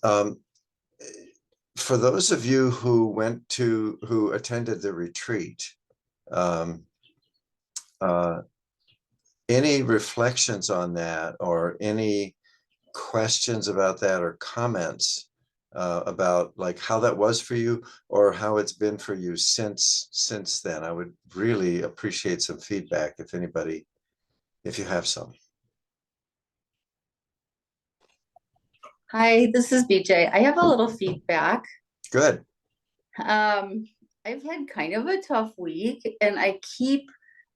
Um, for those of you who attended the retreat, um, uh, any reflections on that, or any questions about that, or comments about like how that was for you, or how it's been for you since then? I would really appreciate some feedback if you have some. Hi, this is BJ. I have a little feedback. Good. I've had kind of a tough week, and I keep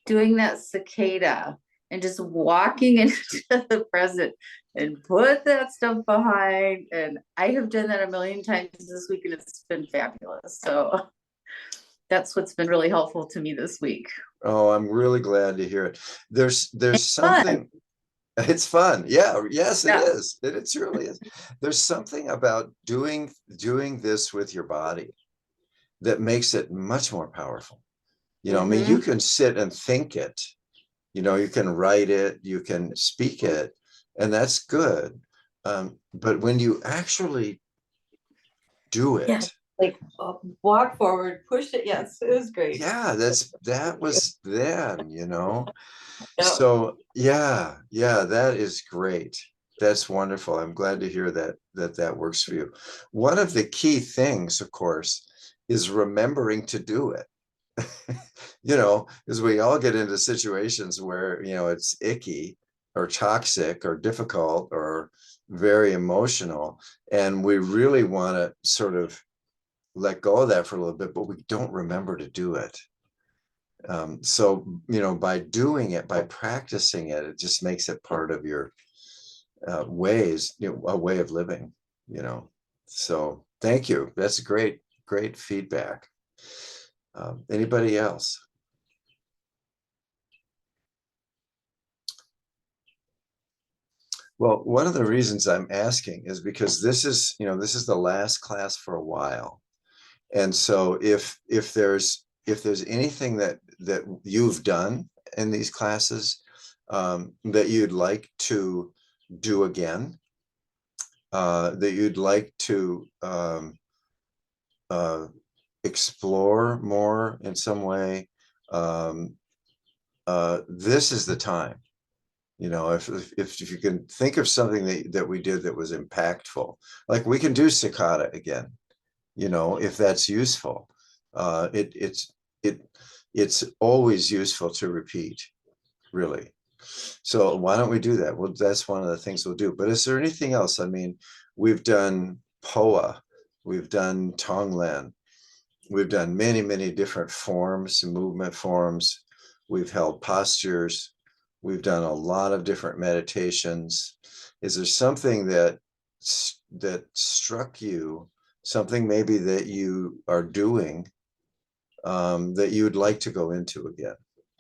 doing that cicada and just walking into the present and put that stuff behind. And I have done that a million times this week, and it's been fabulous. So that's what's been really helpful to me this week. Oh, I'm really glad to hear it. There's Fun. something. It's fun. Yeah, yes, it Yeah. is. It really is. There's something about doing this with your body that makes it much more powerful. I mean, you Mm-hmm. can sit and think it, you can write it, you can speak it, and that's good. But when you actually do Yeah. it, Like walk forward, push it. Yes, it was great. yeah, that was then. Yeah. So yeah, that is great. That's wonderful. I'm glad to hear that works for you. One of the key things, of course, is remembering to do it. Because we all get into situations where, it's icky or toxic or difficult or very emotional. And we really want to sort of let go of that for a little bit, but we don't remember to do it. So, by doing it, by practicing it, it just makes it part of your a way of living. So thank you. That's great, great feedback. Anybody else? Well, one of the reasons I'm asking is because this is the last class for a while. And so if there's anything that you've done in these classes that you'd like to do again, that you'd like to uh, explore more in some way, um, this is the time. If you can think of something that we did that was impactful, like we can do Cicada again, if that's useful. It's always useful to repeat, really. So why don't we do that? Well, that's one of the things we'll do. But is there anything else? I mean, we've done Phowa, we've done Tonglen, we've done many, many different forms, movement forms. We've held postures. We've done a lot of different meditations. Is there something that struck you, something maybe that you are doing that you would like to go into again?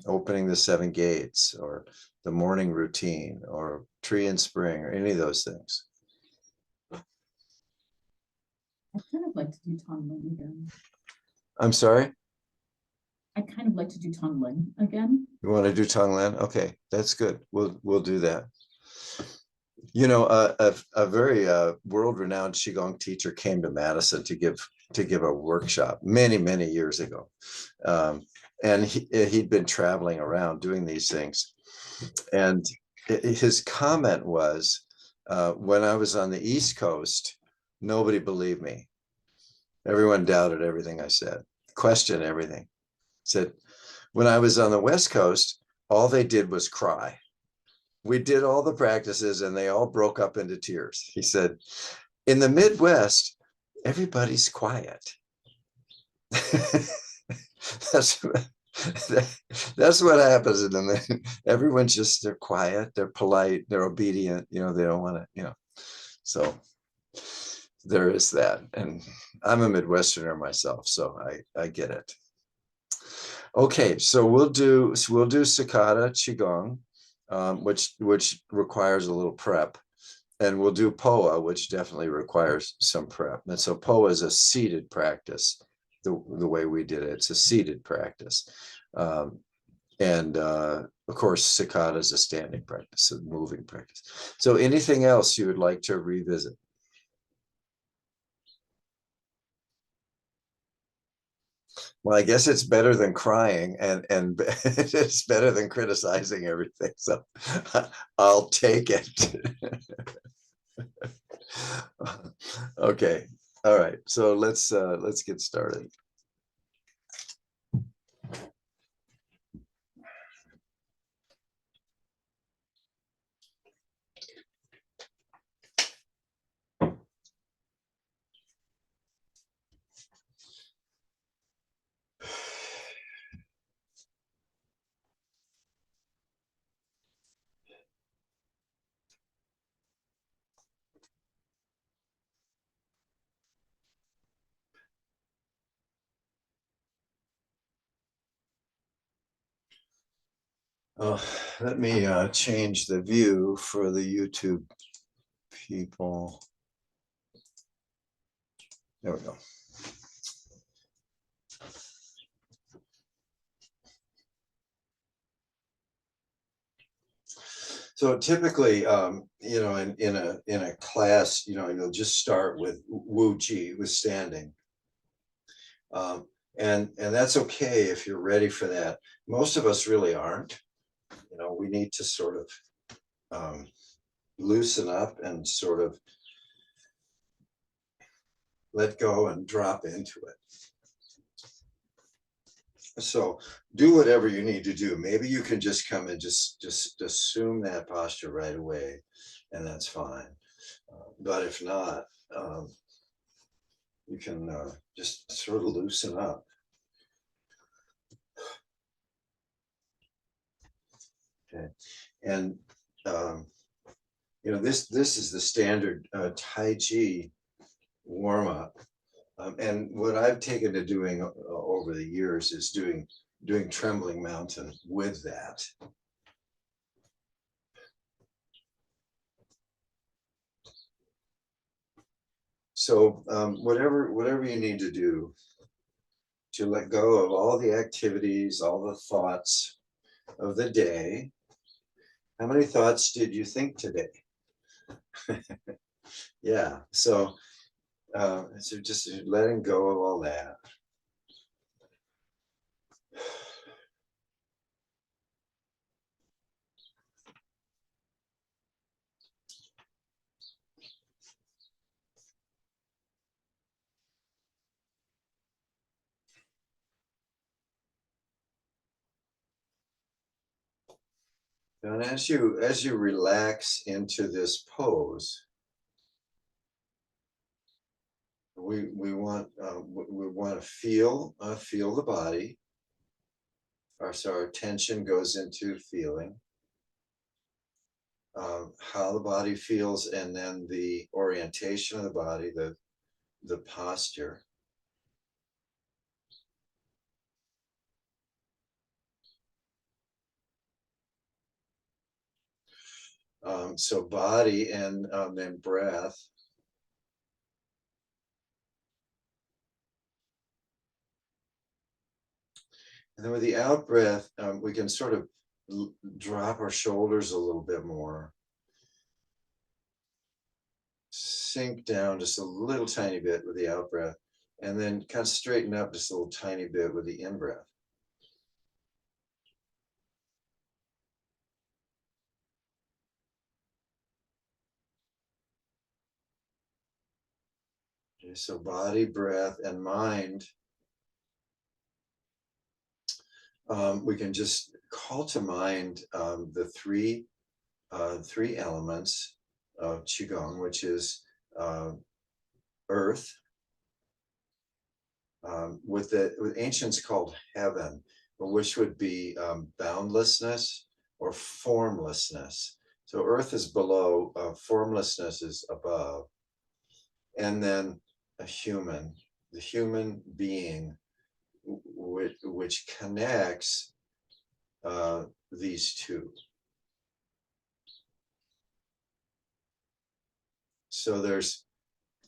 Opening the 7 gates, or the morning routine, or tree in spring, or any of those things. I'd kind of like to do Tonglen again. I'm sorry? I'd kind of like to do Tonglen again. You want to do Tonglen? Okay, that's good. We'll do that. A very world-renowned Qigong teacher came to Madison to give a workshop many, many years ago. And he'd been traveling around doing these things. And his comment was, when I was on the East Coast, nobody believed me. Everyone doubted everything I said, questioned everything. Said, when I was on the West Coast, all they did was cry. We did all the practices and they all broke up into tears. He said, in the Midwest, everybody's quiet. that's that's what happens in the everyone's just, they're quiet, they're polite, they're obedient, they don't want to. So there is that. And I'm a Midwesterner myself, so I get it. Okay, so we'll do Cicada Qigong, which requires a little prep, and we'll do Phowa, which definitely requires some prep. And so Phowa is a seated practice. The way we did it, it's a seated practice, and of course Cicada is a standing practice, a moving practice. So anything else you would like to revisit? Well, I guess it's better than crying, and it's better than criticizing everything. So I'll take it. Okay. All right. So let's get started. Let me change the view for the YouTube people. There we go. So typically, you know, in a class, you know, you'll just start with Wu Ji, with standing, and that's okay if you're ready for that. Most of us really aren't. You know, we need to sort of loosen up and sort of let go and drop into it. So do whatever you need to do. Maybe you can just come and just assume that posture right away, and that's fine. But if not, you can just sort of loosen up. Okay, and you know, this is the standard Tai Chi warm up. And what I've taken to doing over the years is doing Trembling Mountain with that. So whatever you need to do to let go of all the activities, all the thoughts of the day. How many thoughts did you think today? Yeah, so just letting go of all that. And as you relax into this pose, we want to feel the body. So our attention goes into feeling how the body feels, and then the orientation of the body, the posture. So body and then breath. And then with the out breath, we can sort of drop our shoulders a little bit more. Sink down just a little tiny bit with the out breath, and then kind of straighten up just a little tiny bit with the in breath. Okay, so body, breath, and mind. We can just call to mind the three elements of Qigong, which is earth, with ancients called heaven, which would be boundlessness or formlessness. So earth is below, formlessness is above. And then the human being, which connects these two. So there's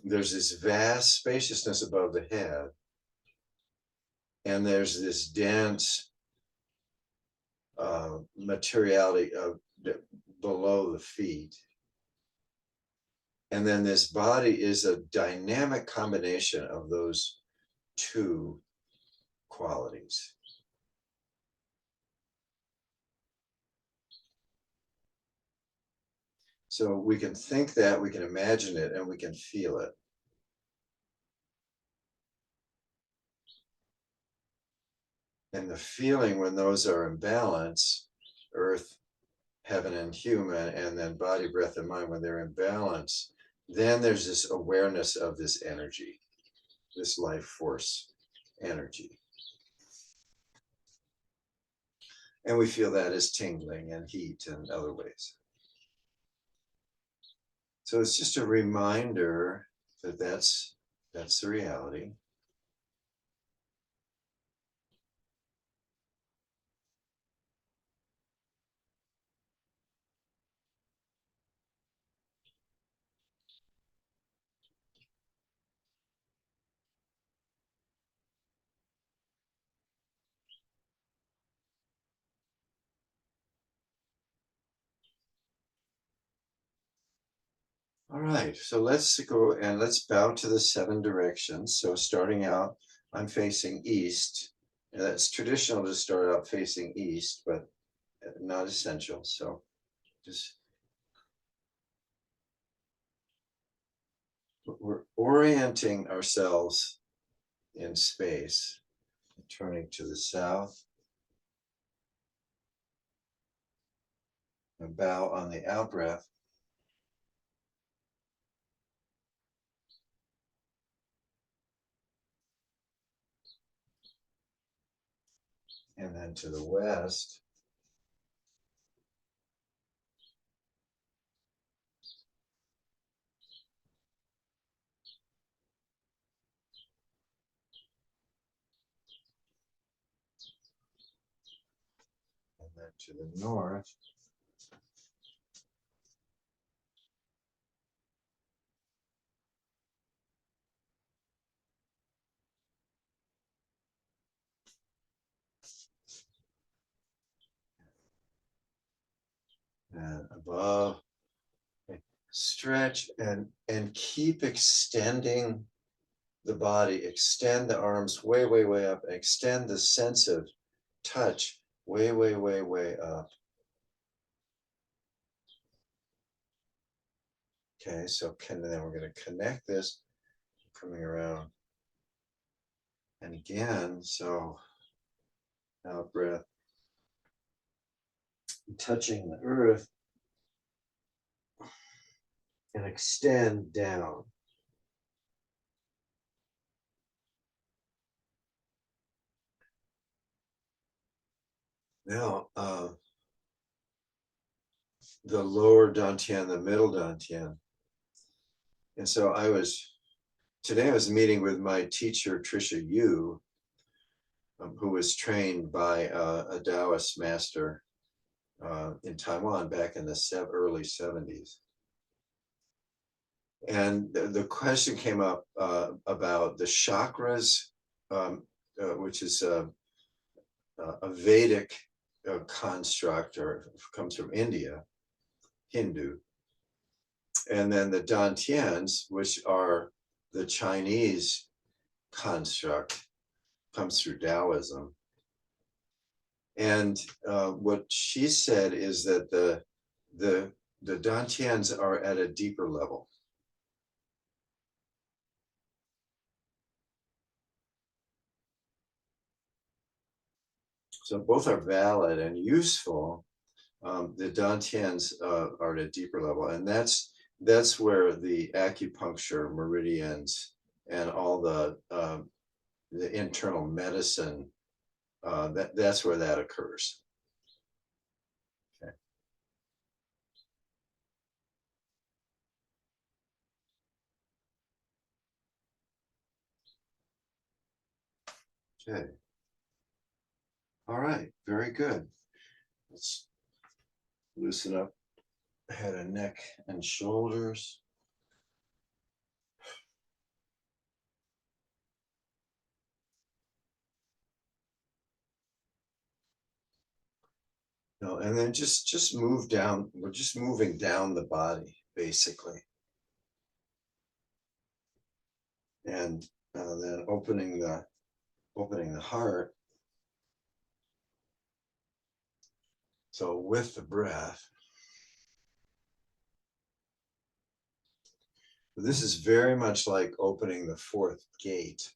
this vast spaciousness above the head, and there's this dense materiality below the feet. And then this body is a dynamic combination of those two qualities. So we can think that, we can imagine it, and we can feel it. And the feeling, when those are in balance, earth, heaven, and human, and then body, breath, and mind, when they're in balance, then there's this awareness of this energy, this life force energy. And we feel that as tingling and heat and other ways. So it's just a reminder that that's the reality. All right, so let's go and let's bow to the 7 directions. So starting out, I'm facing east. And that's traditional to start out facing east, but not essential. So just we're orienting ourselves in space, turning to the south. And bow on the out breath. And then to the west. And then to the north. And above. Okay. Stretch and keep extending the body, extend the arms way, way, way up, and extend the sense of touch way, way, way, way up. Okay, so then we're going to connect this, coming around. And again, so out breath, touching the earth, and extend down. Now, the lower dantian, the middle dantian. And so today I was meeting with my teacher, Trisha Yu, who was trained by a Taoist master in Taiwan back in the early 70s. And the question came up about the chakras, which is a Vedic construct, or comes from India, Hindu. And then the dantians, which are the Chinese construct, comes through Taoism. And what she said is that the dantians are at a deeper level. So both are valid and useful. The dantians are at a deeper level, and that's where the acupuncture meridians and all the internal medicine, that's where that occurs. Okay. Okay. All right, very good. Let's loosen up head and neck and shoulders. No, and then just move down. We're just moving down the body, basically. And then opening the opening the heart. So with the breath, this is very much like opening the fourth gate.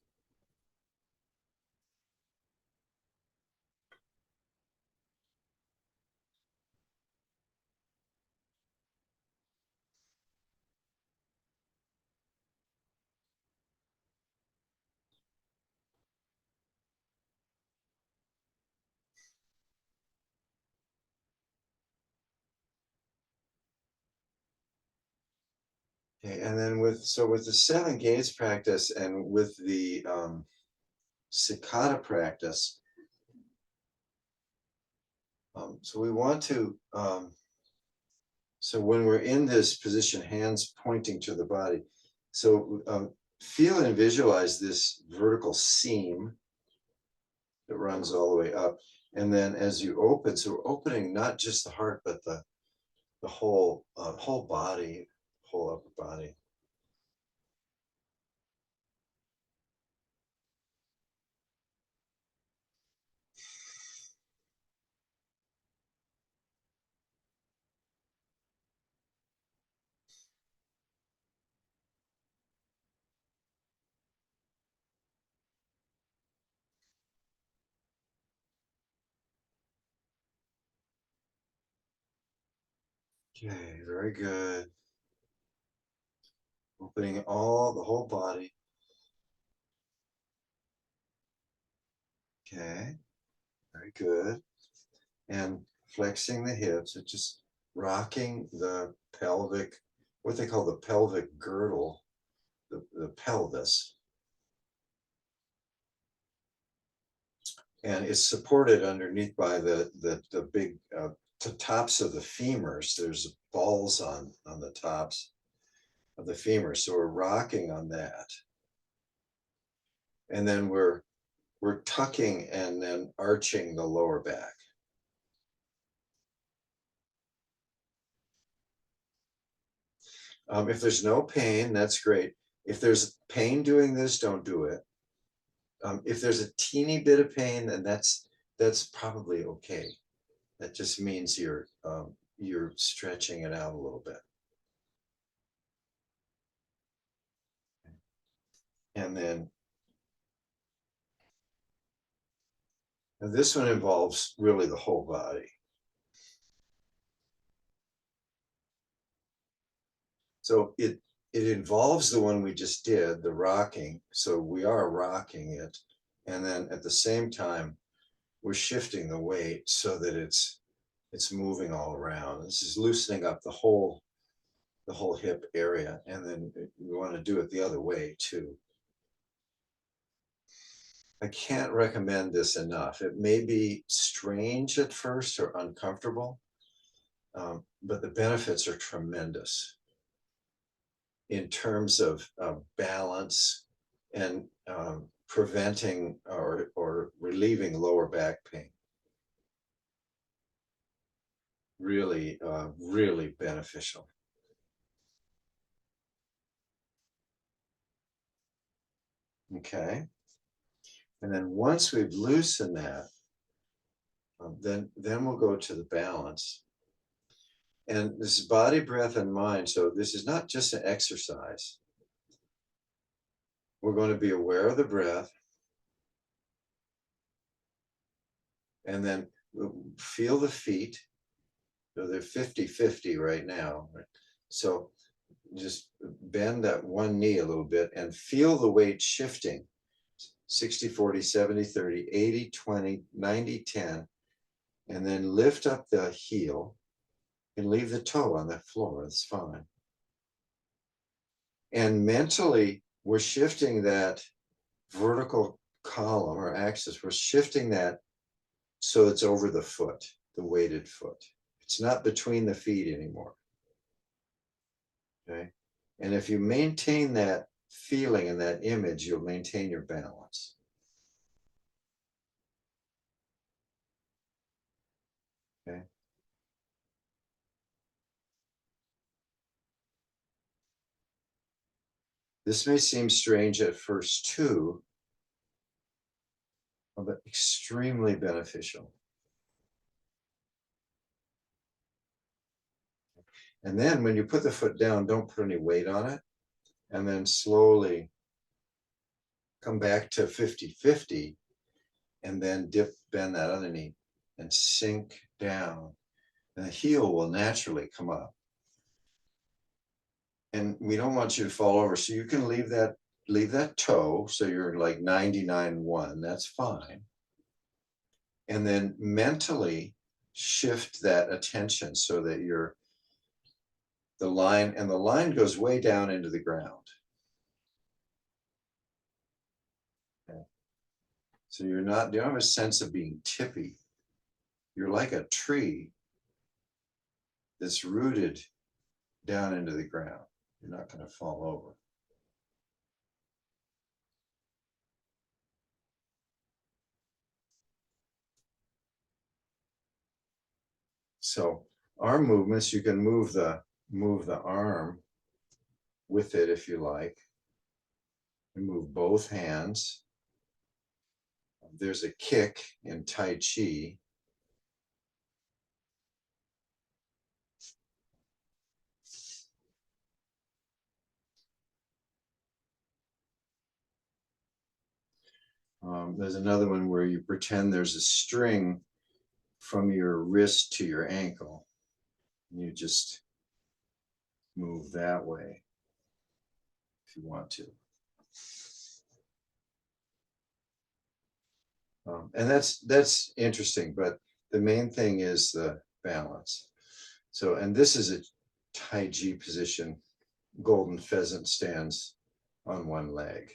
Okay, and then with the 7 gates practice and with the Cicada practice, so we want to, so when we're in this position, hands pointing to the body, so feel and visualize this vertical seam that runs all the way up. And then as you open, so we're opening not just the heart, but the whole whole body, whole upper body. Okay, very good. Opening the whole body. Okay, very good. And flexing the hips, and just rocking the pelvic, what they call the pelvic girdle, the pelvis. And it's supported underneath by the big tops of the femurs. There's balls on the tops of the femurs. So we're rocking on that. And then we're tucking and then arching the lower back. If there's no pain, that's great. If there's pain doing this, don't do it. If there's a teeny bit of pain, then that's probably okay. That just means you're stretching it out a little bit. And then and this one involves really the whole body. So it involves the one we just did, the rocking. So we are rocking it. And then at the same time, we're shifting the weight so that it's moving all around. This is loosening up the whole hip area. And then we want to do it the other way too. I can't recommend this enough. It may be strange at first or uncomfortable, but the benefits are tremendous in terms of balance and preventing or relieving lower back pain. Really, really beneficial. Okay. And then once we've loosened that, then we'll go to the balance. And this is body, breath, and mind. So this is not just an exercise. We're going to be aware of the breath. And then feel the feet. So they're 50-50 right now. So just bend that one knee a little bit and feel the weight shifting. 60-40, 70-30, 80-20, 90-10. And then lift up the heel and leave the toe on the floor. That's fine. And mentally, we're shifting that vertical column or axis. We're shifting that so it's over the foot, the weighted foot. It's not between the feet anymore. Okay. And if you maintain that feeling and that image, you'll maintain your balance. Okay. This may seem strange at first too, but extremely beneficial. And then when you put the foot down, don't put any weight on it. And then slowly come back to 50-50 and then bend that other knee and sink down. And the heel will naturally come up. And we don't want you to fall over. So you can leave that toe. So you're like 99-1, that's fine. And then mentally shift that attention so that the line goes way down into the ground. Okay. So you don't have a sense of being tippy. You're like a tree that's rooted down into the ground. You're not going to fall over. So arm movements, you can move the arm with it if you like. You move both hands. There's a kick in Tai Chi. There's another one where you pretend there's a string from your wrist to your ankle. You just move that way if you want to. And that's interesting, but the main thing is the balance. So, and this is a Tai Chi position. Golden pheasant stands on one leg.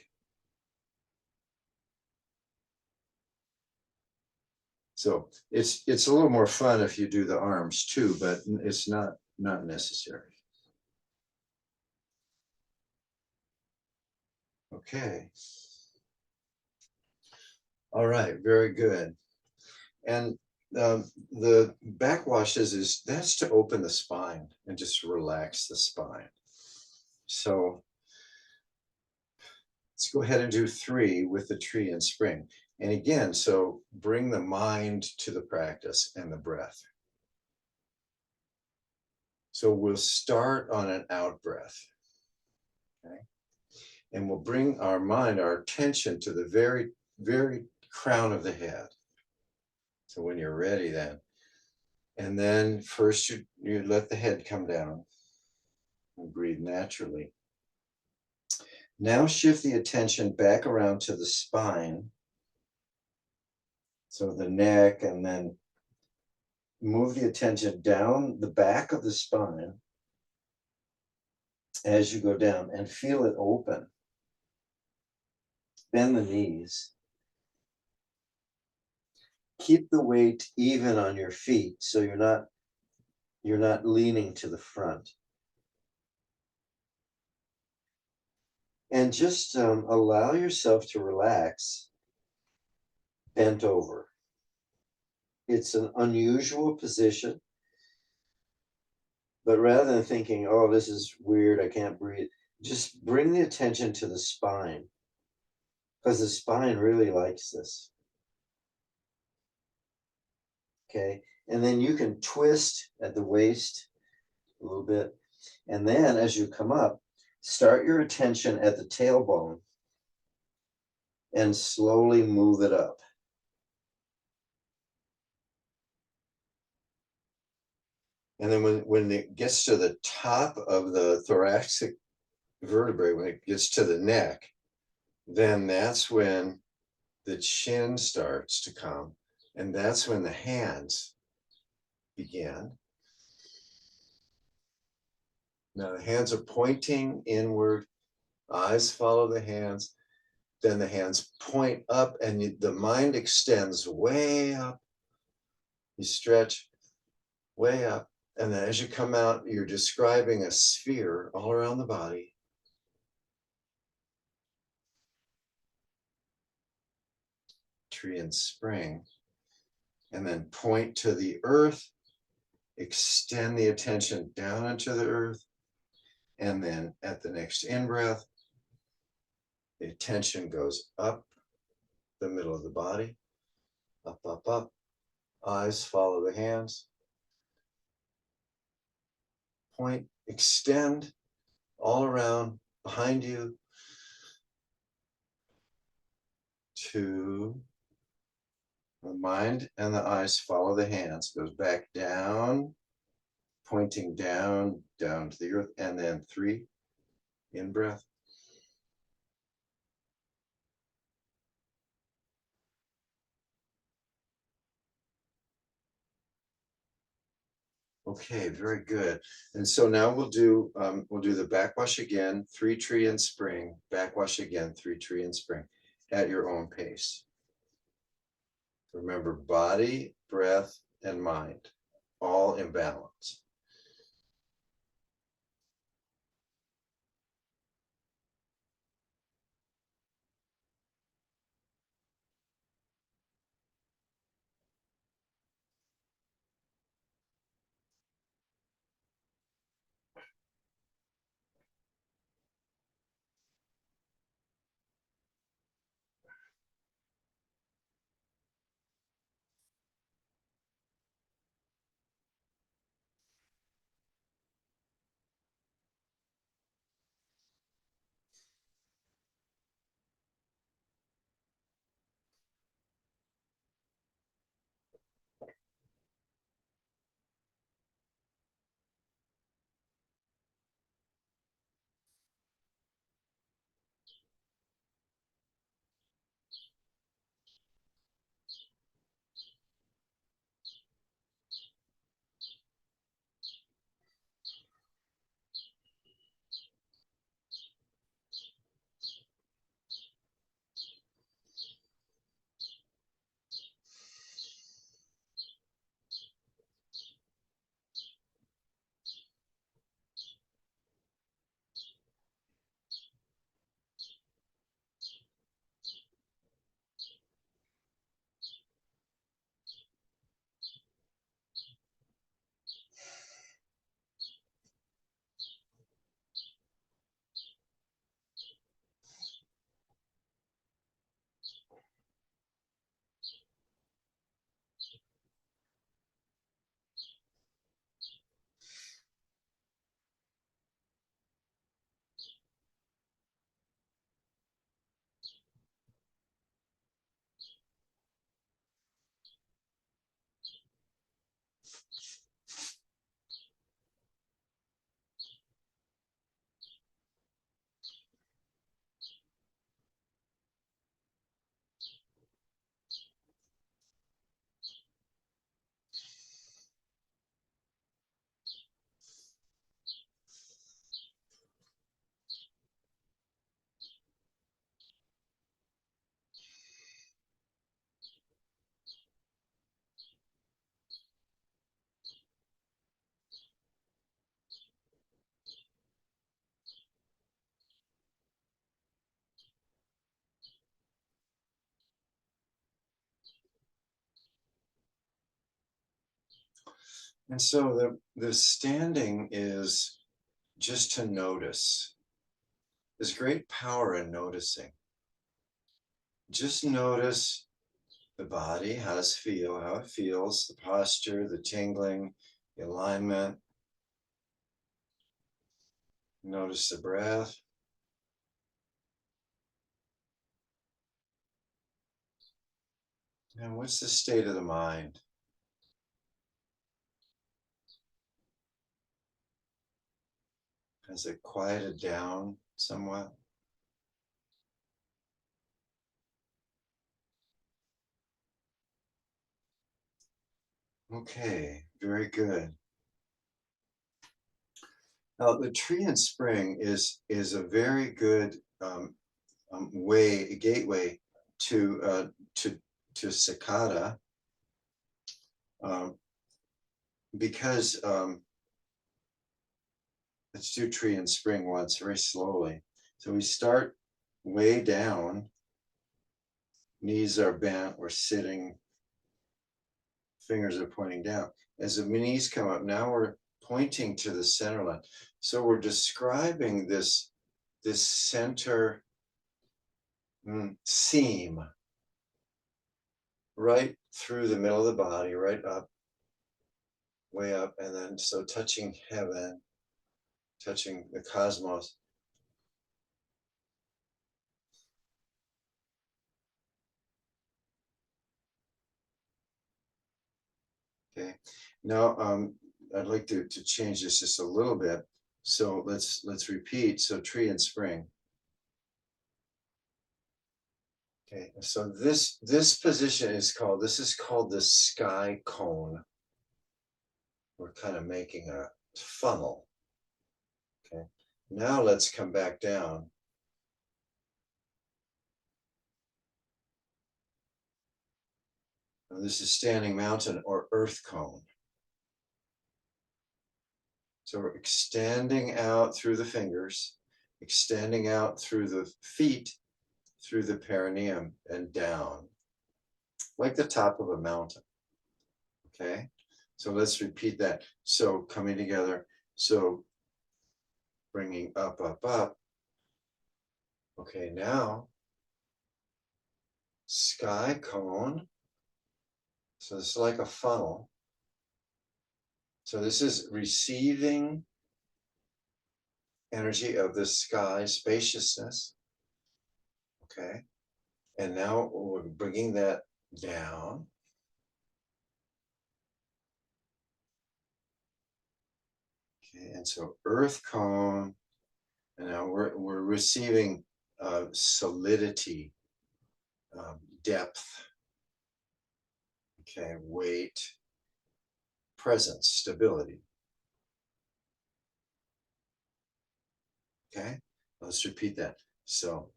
So it's a little more fun if you do the arms too, but it's not necessary. Okay. All right, very good. And the backwashes that's to open the spine and just relax the spine. So let's go ahead and do 3 with the tree and spring. And again, so bring the mind to the practice and the breath. So we'll start on an out breath. Okay. And we'll bring our mind, our attention to the very, very crown of the head. So when you're ready then. And then first you let the head come down and breathe naturally. Now shift the attention back around to the spine. So the neck, and then move the attention down the back of the spine as you go down and feel it open. Bend the knees. Keep the weight even on your feet so you're not leaning to the front. And just allow yourself to relax bent over. It's an unusual position, but rather than thinking, oh, this is weird, I can't breathe, just bring the attention to the spine, because the spine really likes this. Okay, and then you can twist at the waist a little bit, and then as you come up, start your attention at the tailbone and slowly move it up. And then when it gets to the top of the thoracic vertebrae, when it gets to the neck, then that's when the chin starts to come. And that's when the hands begin. Now the hands are pointing inward, eyes follow the hands, then the hands point up and the mind extends way up. You stretch way up. And then as you come out, you're describing a sphere all around the body. Tree and spring. And then point to the earth, extend the attention down into the earth. And then at the next in-breath, the attention goes up the middle of the body. Up, up, up. Eyes follow the hands. Point, extend all around behind you. 2. The mind and the eyes follow the hands. Goes back down, pointing down, down to the earth. And then 3. In breath. Okay, very good. And so now we'll do the backwash again, 3 tree and spring, backwash again, 3 tree and spring at your own pace. Remember, body, breath, and mind, all in balance. And so the standing is just to notice. There's great power in noticing. Just notice the body, how it feels, the posture, the tingling, the alignment. Notice the breath. And what's the state of the mind? Has it quieted down somewhat? Okay, very good. Now, the tree and spring is a very good gateway to Cicada, because let's do tree and spring once very slowly. So we start way down, knees are bent, we're sitting, fingers are pointing down. As the knees come up, now we're pointing to the center line. So we're describing this center seam right through the middle of the body, right up, way up, and then so touching heaven, touching the cosmos. Okay, now I'd like to change this just a little bit. So let's repeat. So tree and spring. Okay, so this position is called, this is called the sky cone. We're kind of making a funnel. Okay, now let's come back down. Now this is standing mountain or earth cone. So we're extending out through the fingers, extending out through the feet, through the perineum and down, like the top of a mountain. Okay, so let's repeat that. So coming together, so bringing up, up, up. Okay, now sky cone. So it's like a funnel. So this is receiving energy of the sky, spaciousness. Okay, and now we're bringing that down. Okay, and so earth cone, and now we're receiving solidity, depth, okay, weight, presence, stability. Okay, let's repeat that. So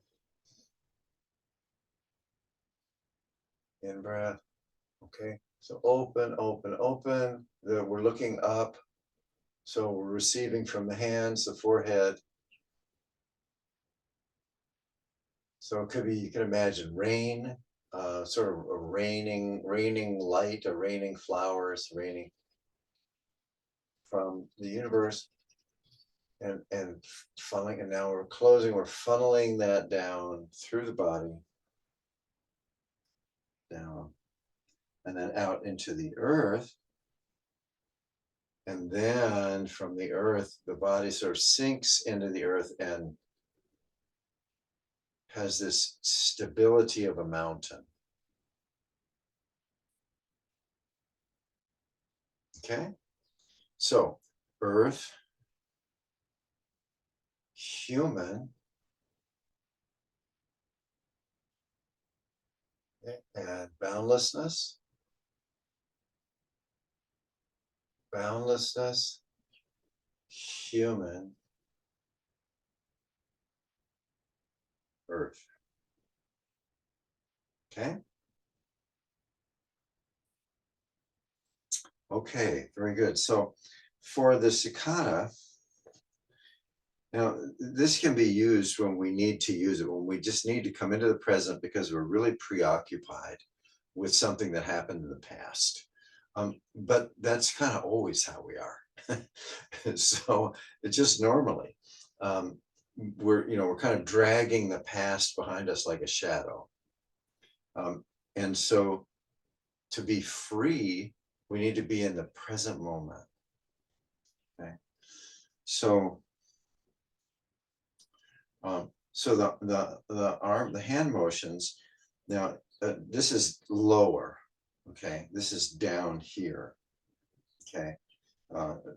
in breath, okay, so open, open, open. We're looking up. So we're receiving from the hands, the forehead. So it could be, you can imagine rain, sort of a raining light, or raining flowers, raining from the universe, and funneling. And now we're closing, we're funneling that down through the body, down, and then out into the earth. And then from the earth, the body sort of sinks into the earth and has this stability of a mountain. Okay, so earth, human, and boundlessness, boundlessness, human, earth. Okay. Okay, very good. So for the cicada, now this can be used when we need to use it, when we just need to come into the present because we're really preoccupied with something that happened in the past. But that's kind of always how we are. So it's just normally. We're kind of dragging the past behind us like a shadow. And so to be free, we need to be in the present moment. Okay. So the hand motions, now this is lower. Okay, this is down here. Okay,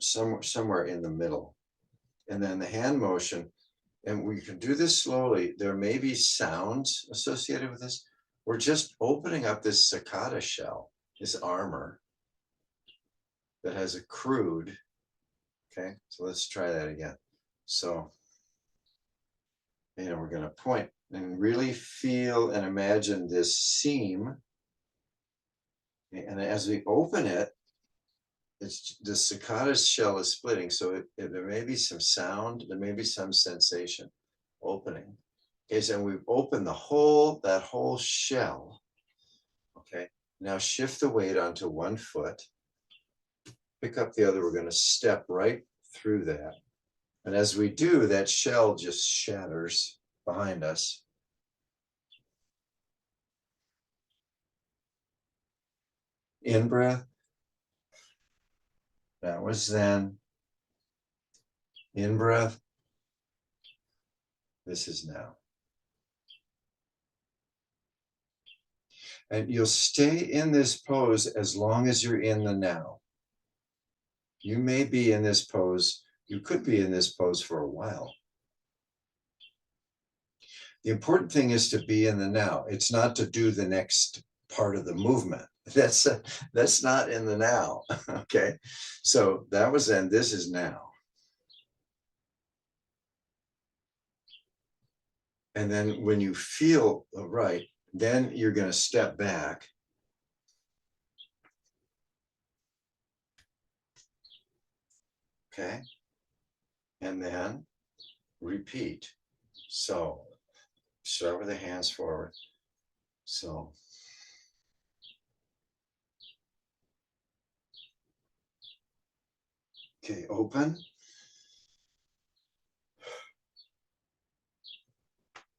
somewhere in the middle. And then the hand motion, and we can do this slowly. There may be sounds associated with this. We're just opening up this cicada shell, this armor that has accrued. Okay, so let's try that again. So, we're going to point and really feel and imagine this seam. Okay, and as we open it, it's the cicada shell is splitting. So there may be some sound, there may be some sensation opening. Okay, so we've opened that whole shell. Okay, now shift the weight onto one foot. Pick up the other. We're going to step right through that. And as we do, that shell just shatters behind us. In breath. That was Zen. In breath. This is now. And you'll stay in this pose as long as you're in the now. You may be in this pose, you could be in this pose for a while. The important thing is to be in the now. It's not to do the next part of the movement. That's not in the now. Okay. So that was then, this is now. And then when you feel right, then you're going to step back. Okay. And then repeat. So start with the hands forward. So okay, open.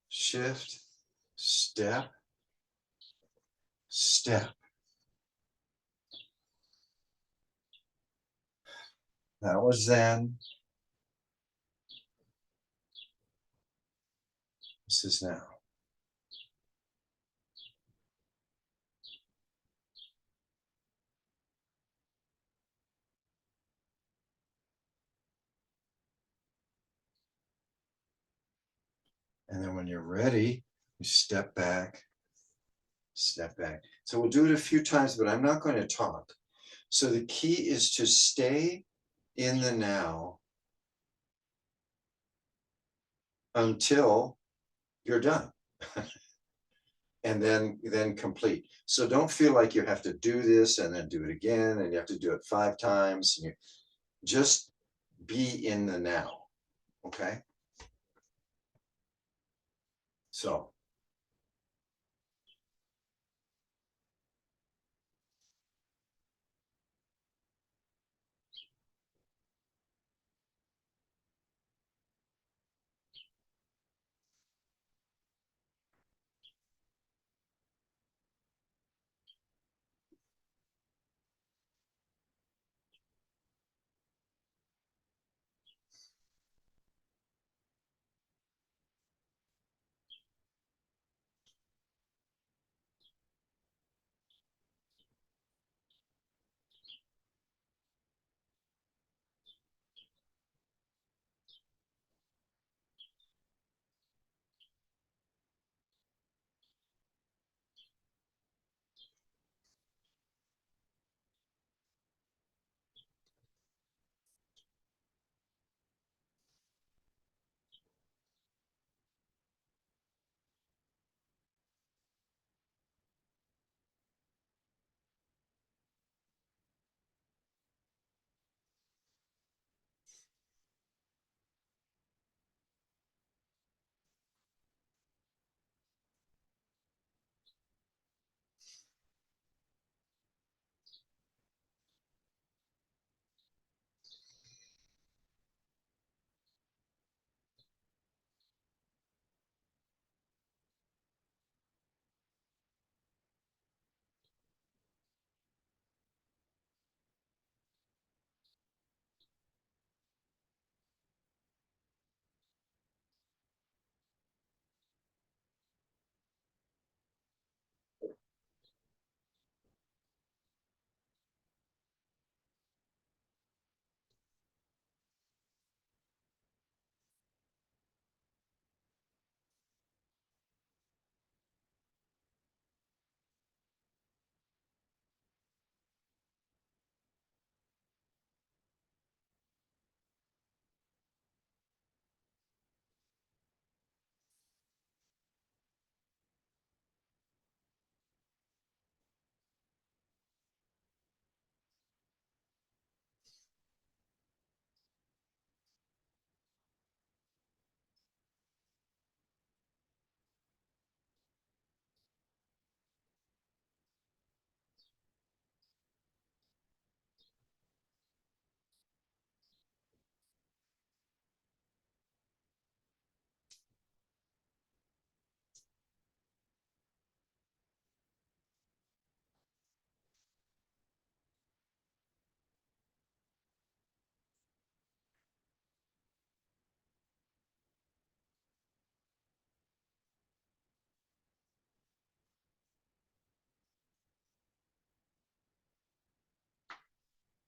Shift, step, step. That was then. This is now. And then when you're ready, you step back, step back. So we'll do it a few times, but I'm not going to talk. So the key is to stay in the now until you're done. And then complete. So don't feel like you have to do this and then do it again, and you have to do it 5 times. And you just be in the now. Okay. So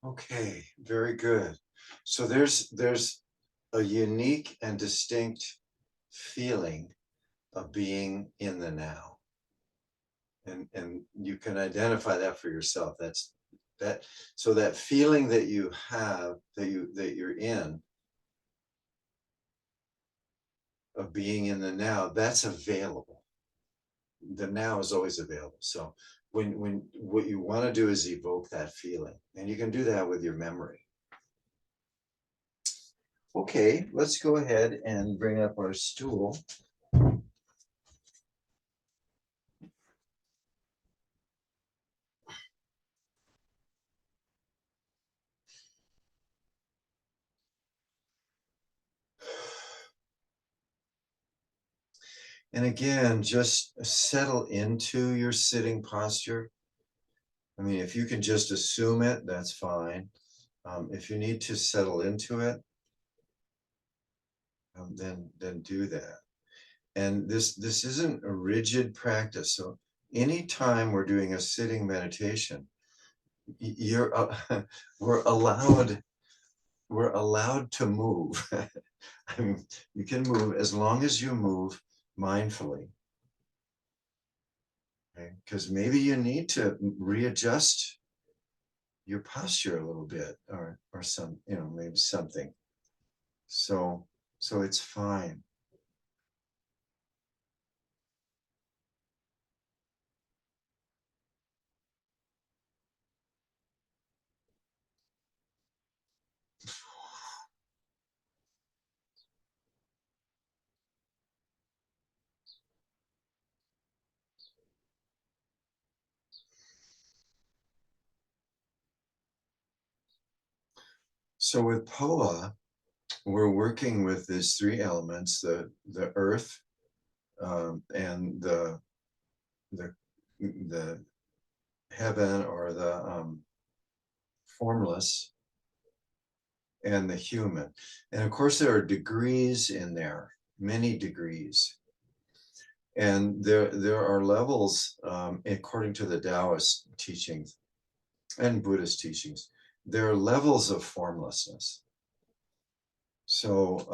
Okay, very good. So there's a unique and distinct feeling of being in the now. And you can identify that for yourself. That's that. So that feeling that you have, that you're in, of being in the now, that's available. The now is always available. So when what you want to do is evoke that feeling, and you can do that with your memory. Okay, let's go ahead and bring up our stool. And again, just settle into your sitting posture. I mean, if you can just assume it, that's fine. If you need to settle into it, then do that. And this isn't a rigid practice. So anytime we're doing a sitting meditation, you're we're allowed to move. I mean, you can move as long as you move mindfully. Okay? Because maybe you need to readjust your posture a little bit, or some, maybe something. So it's fine. So with Phowa, we're working with these three elements: the earth, and the heaven, or the formless, and the human. And of course, there are degrees in there, many degrees. And there are levels, according to the Taoist teachings and Buddhist teachings, there are levels of formlessness. So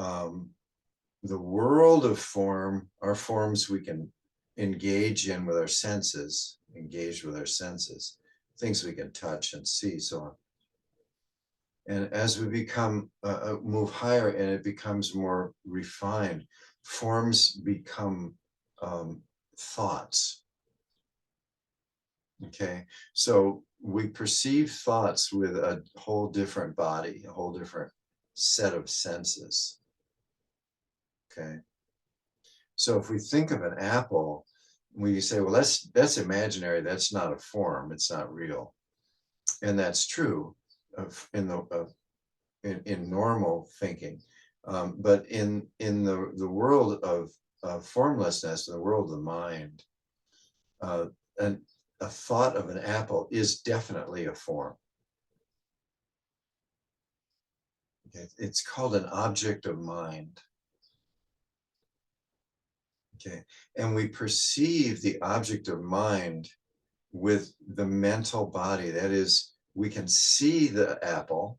the world of form are forms we can engage with our senses, things we can touch and see, so on. And as we become move higher and it becomes more refined, forms become thoughts. Okay, so we perceive thoughts with a whole different body, a whole different set of senses. Okay, so if we think of an apple, we say, well, that's imaginary, that's not a form, it's not real. And that's true in normal thinking. But in the world of formlessness, in the world of the mind, a thought of an apple is definitely a form. Okay? It's called an object of mind. Okay, and we perceive the object of mind with the mental body. That is, we can see the apple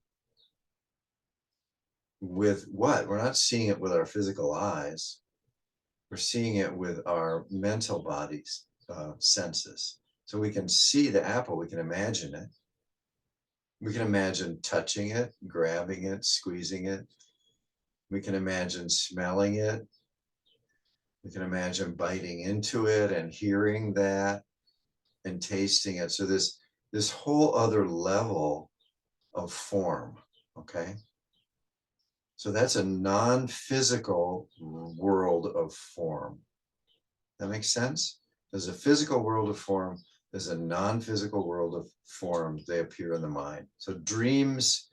with what? We're not seeing it with our physical eyes. We're seeing it with our mental body's senses. So we can see the apple, we can imagine it. We can imagine touching it, grabbing it, squeezing it. We can imagine smelling it. We can imagine biting into it and hearing that and tasting it. So this whole other level of form, okay? So that's a non-physical world of form. That makes sense? There's a physical world of form, there's a non-physical world of form. They appear in the mind. So dreams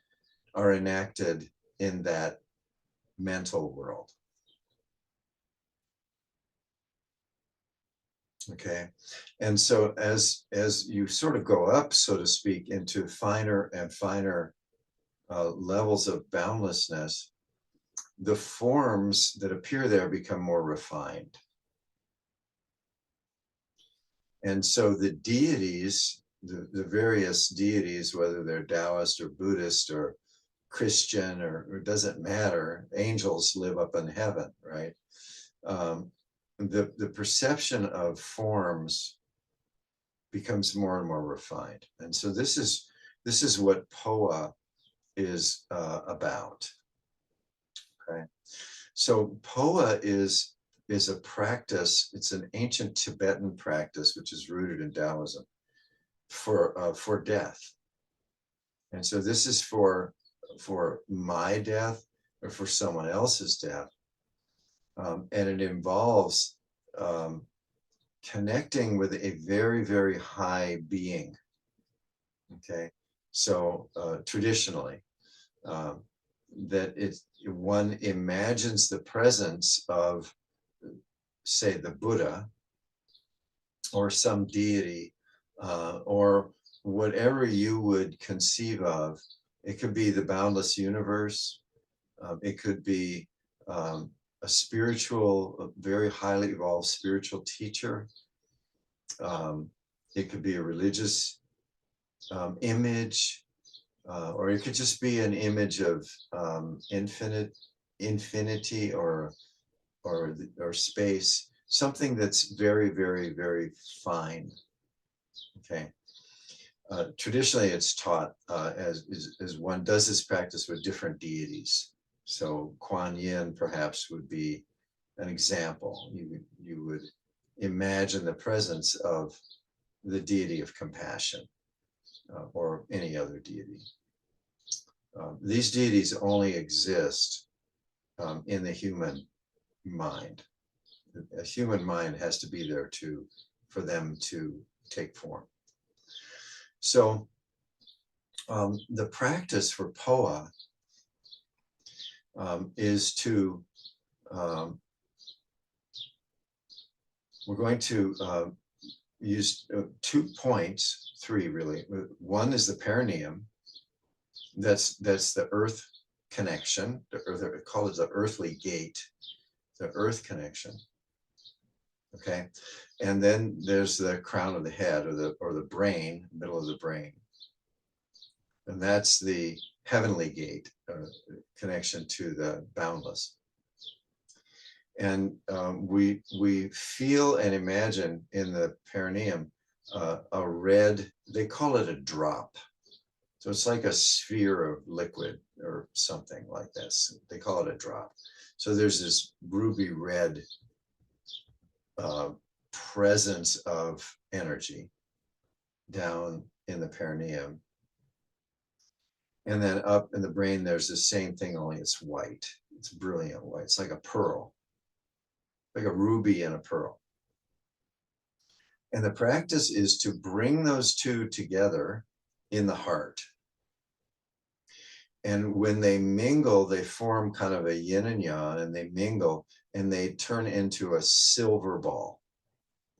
are enacted in that mental world. Okay, and so as you sort of go up, so to speak, into finer and finer levels of boundlessness, the forms that appear there become more refined. And so the deities the various deities, whether they're Taoist or Buddhist or Christian or it doesn't matter, angels live up in heaven, right? The perception of forms becomes more and more refined. And so this is what Phowa is about. Okay. So Phowa is a practice, it's an ancient Tibetan practice, which is rooted in Taoism for death. And so this is for my death or for someone else's death. And it involves connecting with a very, very high being. Okay. So traditionally, that one imagines the presence of, say, the Buddha or some deity, or whatever you would conceive of. It could be the boundless universe. It could be a spiritual, a very highly evolved spiritual teacher. It could be a religious image, or it could just be an image of infinity or space, something that's very, very, very fine. Okay. Traditionally, it's taught as one does this practice with different deities. So Kuan Yin perhaps would be an example. You would imagine the presence of the deity of compassion, or any other deity. These deities only exist in the human mind. A human mind has to be there for them to take form. So the practice for Phowa is to, we're going to use 2 points, 3 really. One is the perineum. That's the earth connection. Call it the earthly gate, the earth connection. Okay, and then there's the crown of the head, or the brain, middle of the brain, and that's the heavenly gate, connection to the boundless. And we feel and imagine in the perineum a red. They call it a drop. So it's like a sphere of liquid or something like this. They call it a drop. So there's this ruby red presence of energy down in the perineum. And then up in the brain, there's the same thing, only it's white. It's brilliant white. It's like a pearl, like a ruby and a pearl. And the practice is to bring those two together in the heart. And when they mingle, they form kind of a yin and yang, and they mingle and they turn into a silver ball.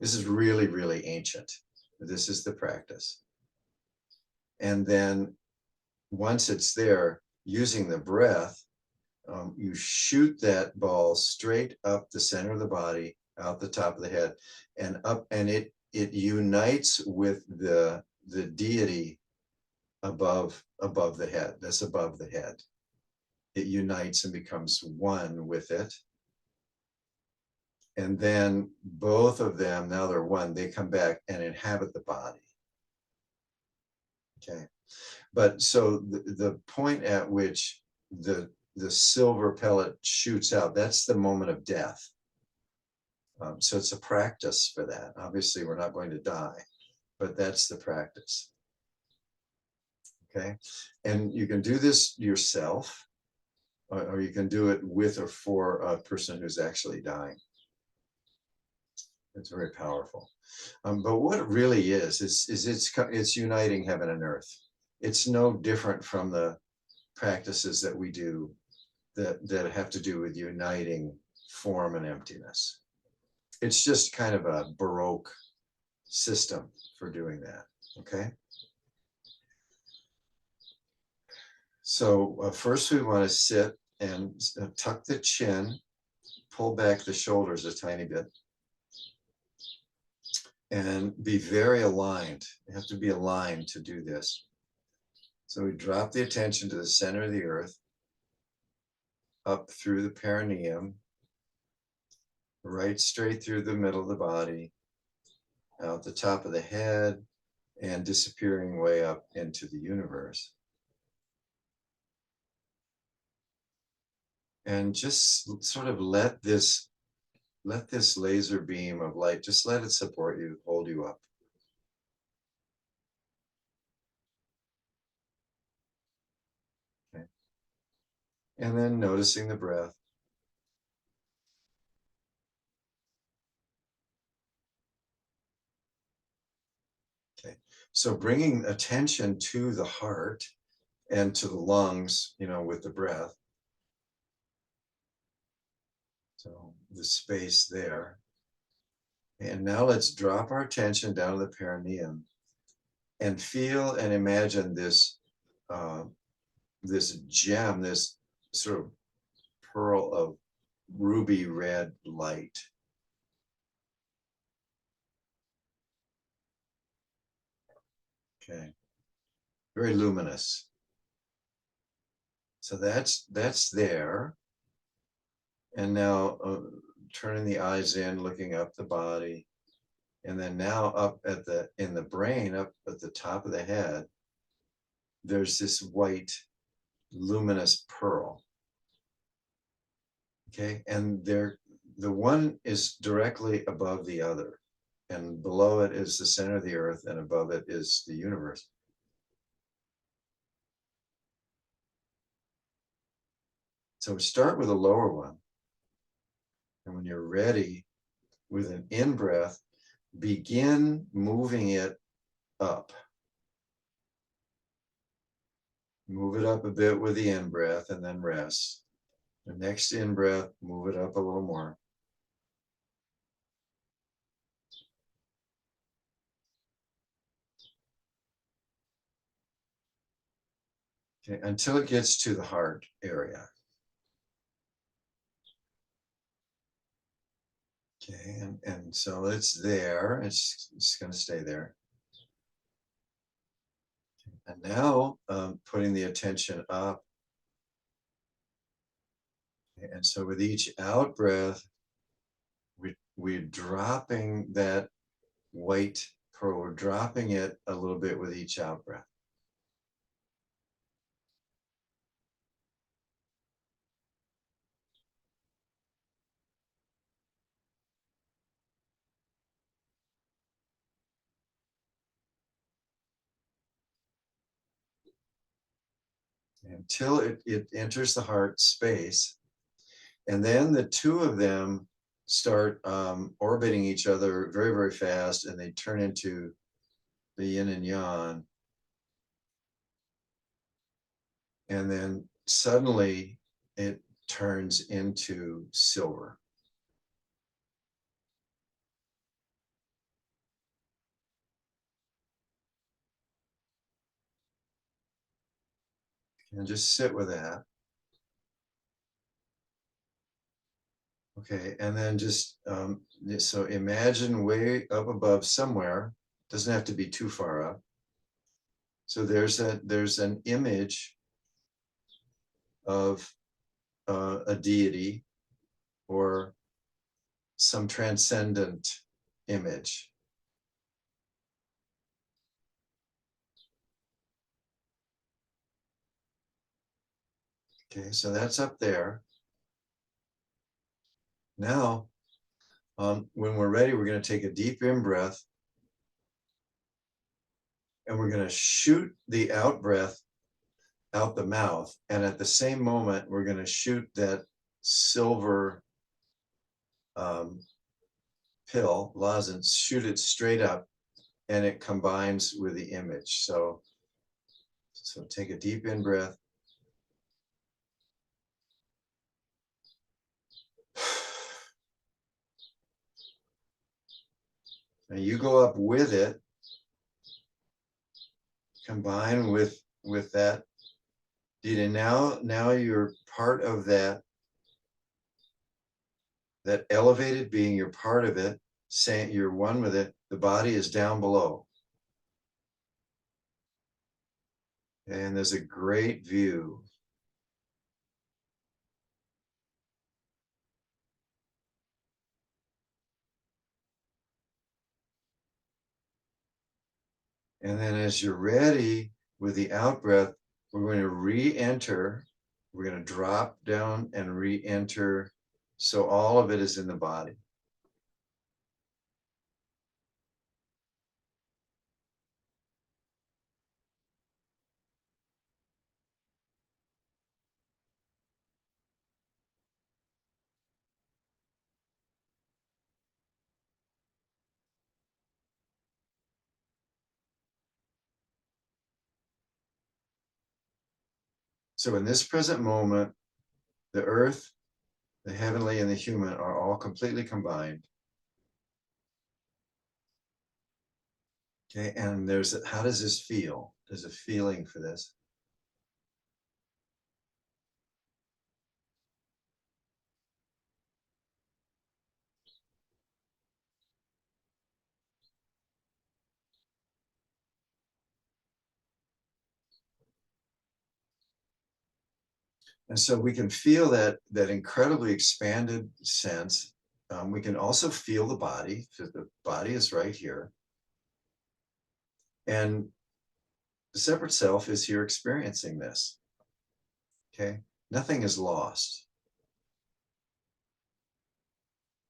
This is really, really ancient. This is the practice. And then once it's there, using the breath, you shoot that ball straight up the center of the body, out the top of the head, and up, and it unites with the deity above the head. That's above the head. It unites and becomes one with it. And then both of them, now they're one, they come back and inhabit the body. Okay. But so the point at which the silver pellet shoots out, that's the moment of death. So it's a practice for that. Obviously, we're not going to die, but that's the practice. Okay. And you can do this yourself, or you can do it with or for a person who's actually dying. It's very powerful. But what it really is it's uniting heaven and earth. It's no different from the practices that we do that have to do with uniting form and emptiness. It's just kind of a Baroque system for doing that. Okay. So first we want to sit and tuck the chin, pull back the shoulders a tiny bit. and be very aligned. You have to be aligned to do this. So we drop the attention to the center of the earth, up through the perineum, right straight through the middle of the body, out the top of the head, and disappearing way up into the universe. And just sort of let this laser beam of light, just let it support you, hold you up. Okay. And then noticing the breath. Okay. So bringing attention to the heart and to the lungs, with the breath. So the space there. And now let's drop our attention down to the perineum and feel and imagine this this gem, this sort of pearl of ruby red light. Okay, very luminous. So that's there. And now turning the eyes in, looking up the body, and then now up in the brain, up at the top of the head, there's this white luminous pearl. Okay, and the one is directly above the other, and below it is the center of the earth, and above it is the universe. So we start with a lower one, and when you're ready, with an in-breath, begin moving it up. Move it up a bit with the in-breath, and then rest. The next in-breath, move it up a little more. Okay, until it gets to the heart area. Okay, and so it's there. It's going to stay there. And now putting the attention up. And so with each out breath, we're dropping that white pearl. We're dropping it a little bit with each out breath. Until it enters the heart space. And then the two of them start orbiting each other very, very fast, and they turn into the yin and yang. And then suddenly it turns into silver. And just sit with that. Okay, and then just, so imagine way up above somewhere, doesn't have to be too far up. So there's an image of a deity or some transcendent image. Okay, so that's up there. Now, when we're ready, we're going to take a deep in-breath, and we're going to shoot the out-breath out the mouth. And at the same moment, we're going to shoot that silver pill, lozenge, shoot it straight up, and it combines with the image. So take a deep in-breath. Now you go up with it, combine with that deity. Now you're part of that elevated being, you're part of it. saying you're one with it. The body is down below. And there's a great view. And then as you're ready with the out breath, we're going to re-enter. We're going to drop down and re-enter. So all of it is in the body. So in this present moment, the earth, the heavenly, and the human are all completely combined. Okay, and how does this feel? There's a feeling for this. And so we can feel that incredibly expanded sense. We can also feel the body, because the body is right here. And the separate self is here experiencing this. Okay, nothing is lost.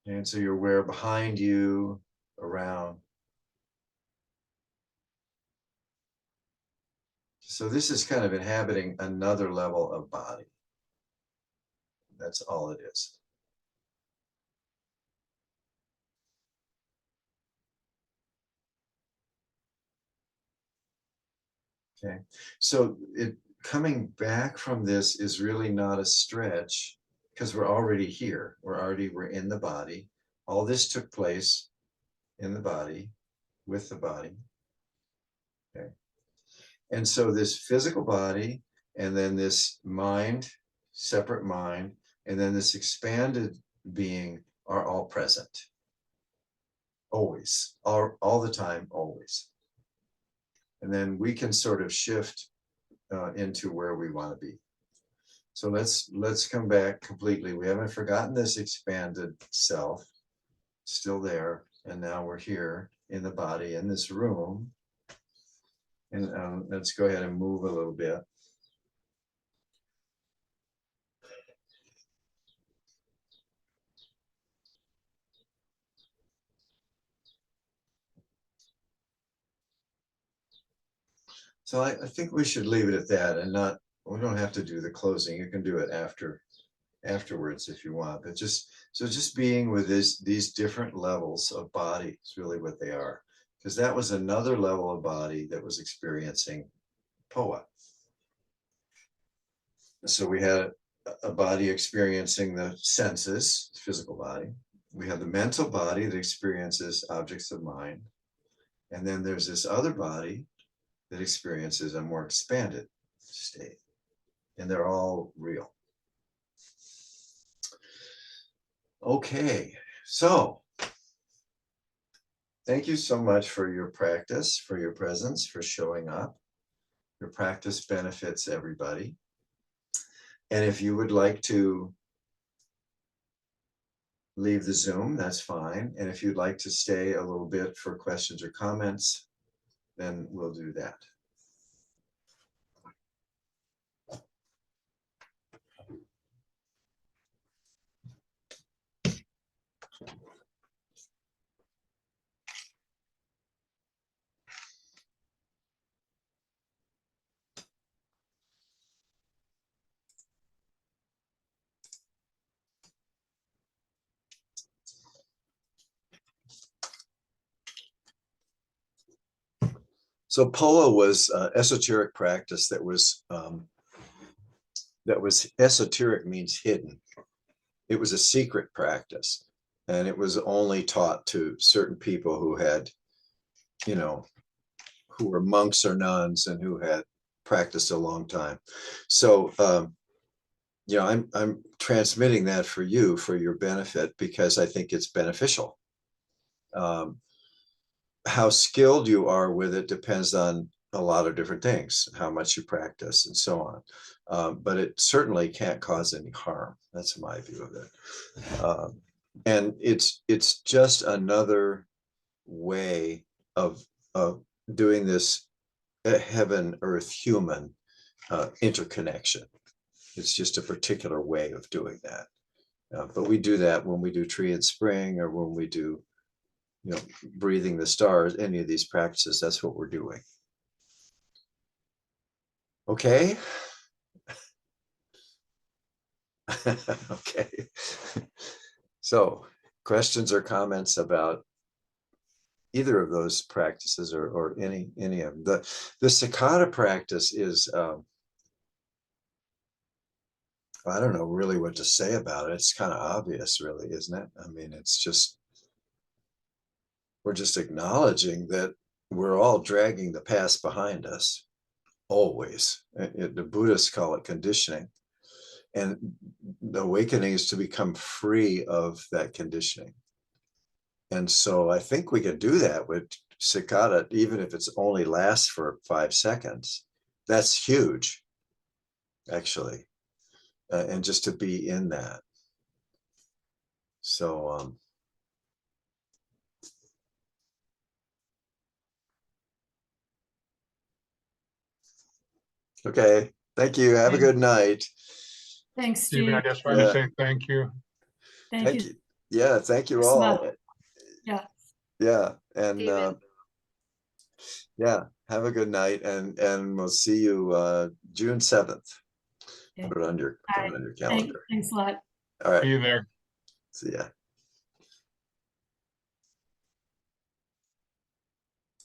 And so you're aware behind you, around. So this is kind of inhabiting another level of body. That's all it is. Okay, so coming back from this is really not a stretch, because we're already here. We're in the body. All this took place in the body, with the body. Okay, and so this physical body, and then this mind, separate mind, and then this expanded being are all present. Always, all the time, always. And then we can sort of shift into where we want to be. So let's come back completely. We haven't forgotten this expanded self, still there. And now we're here in the body, in this room. And let's go ahead and move a little bit. So I think we should leave it at that, and we don't have to do the closing. You can do it afterwards if you want, but just being with these different levels of body is really what they are, because that was another level of body that was experiencing Phowa. So we had a body experiencing the senses, physical body. We have the mental body that experiences objects of mind. And then there's this other body that experiences a more expanded state. And they're all real. Okay, so thank you so much for your practice, for your presence, for showing up. Your practice benefits everybody. And if you would like to leave the Zoom, that's fine. And if you'd like to stay a little bit for questions or comments, then we'll do that. So Phowa was esoteric practice that was esoteric, means hidden. It was a secret practice, and it was only taught to certain people who had, who were monks or nuns and who had practiced a long time. So I'm transmitting that for you, for your benefit, because I think it's beneficial. How skilled you are with it depends on a lot of different things, how much you practice and so on. But it certainly can't cause any harm. That's my view of it. And it's just another way of doing this heaven, earth, human interconnection. It's just a particular way of doing that. But we do that when we do tree and spring, or when we do, breathing the stars, any of these practices, that's what we're doing. Okay. Okay. So questions or comments about either of those practices, or any of them? The cicada practice is, I don't know really what to say about it. It's kind of obvious, really, isn't it? I mean, it's just, we're just acknowledging that we're all dragging the past behind us, always. The Buddhists call it conditioning. And the awakening is to become free of that conditioning. And so I think we can do that with cicada, even if it's only lasts for 5 seconds. That's huge, actually. And just to be in that. So, okay, thank you. Have a good night. Thanks, Stephen, I Steve. just want to Yeah. say thank you. Thank you. Yeah, thank you Thanks a all. lot. Yeah. Yeah, and Steven. yeah, have a good night, and we'll see you June 7th. Okay. Put it on your All right. calendar. Thanks a lot. All right, Be there. see ya.